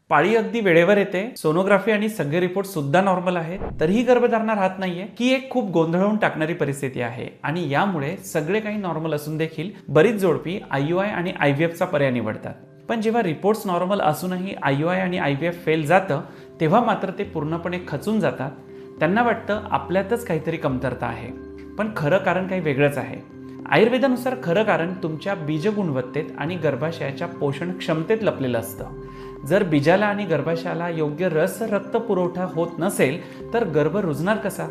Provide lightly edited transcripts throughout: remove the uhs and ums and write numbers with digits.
पाळी अगदी वेळेवर येते, सोनोग्राफी आणि सगळे रिपोर्ट सुद्धा नॉर्मल आहेत, तरीही गर्भधारणा राहत नाहीये, ही एक खूप गोंधळून टाकणारी परिस्थिती आहे आणि यामुळे सगळे काही नॉर्मल असून देखील बरीच जोडपी IUI आणि IVF चा पर्याय निवडतात. पण जेव्हा रिपोर्ट्स नॉर्मल असूनही IUI आणि IVF फेल जातं, तेव्हा मात्र ते पूर्णपणे खचून जातात. त्यांना वाटतं आपल्यातच काहीतरी कमतरता आहे, पण खरं कारण काही वेगळंच आहे. आयुर्वेदानुसार खरं कारण तुमच्या बीज गुणवत्तेत आणि गर्भाशयाच्या पोषण क्षमतेत लपलेलं असतं. जर बीजाला आणि गर्भाशयाला योग्य रस रक्त पुरवठा होत नसेल तर गर्भ रुजणार कसा?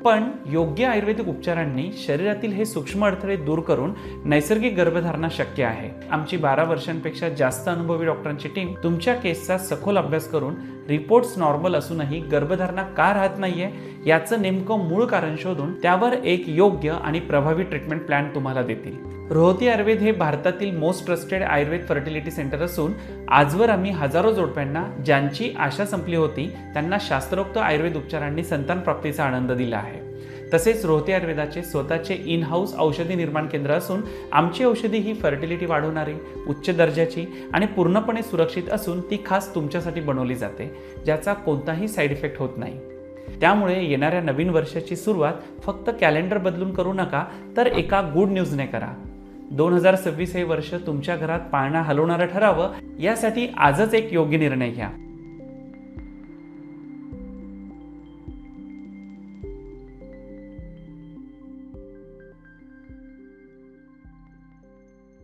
पण योग्य आयुर्वेदिक उपचारांनी शरीरातील हे सूक्ष्म अडथळे दूर करून नैसर्गिक गर्भधारणा शक्य आहे. आमची 12 वर्षांपेक्षा जास्त अनुभवी डॉक्टरांची टीम तुमच्या केसचा सखोल अभ्यास करून रिपोर्ट्स नॉर्मल असूनही गर्भधारणा का राहत नाहीये याचं नेमकं मूळ कारण शोधून त्यावर एक योग्य आणि प्रभावी ट्रीटमेंट प्लॅन तुम्हाला देतील. रोहती आयुर्वेद हे भारतातील most trusted Ayurveda fertility centre असून आजवर आम्ही हजारो जोडप्यांना ज्यांची आशा संपली होती त्यांना शास्त्रोक्त आयुर्वेद उपचारांनी संतान प्राप्तीचा आनंद दिला आहे. तसेच रोहती आयुर्वेदाचे स्वतःचे इन हाऊस औषधी निर्माण केंद्र असून आमची औषधी ही फर्टिलिटी वाढवणारी, उच्च दर्जाची आणि पूर्णपणे सुरक्षित असून ती खास तुमच्यासाठी बनवली जाते, ज्याचा कोणताही साईड इफेक्ट होत नाही. त्यामुळे येणाऱ्या नवीन वर्षाची सुरुवात फक्त कॅलेंडर बदलून करू नका, तर एका गुड न्यूजने करा. 2026 हे वर्ष तुमच्या घरात पाळणा हलवणारं ठरावं, यासाठी आजच एक योग्य निर्णय घ्या.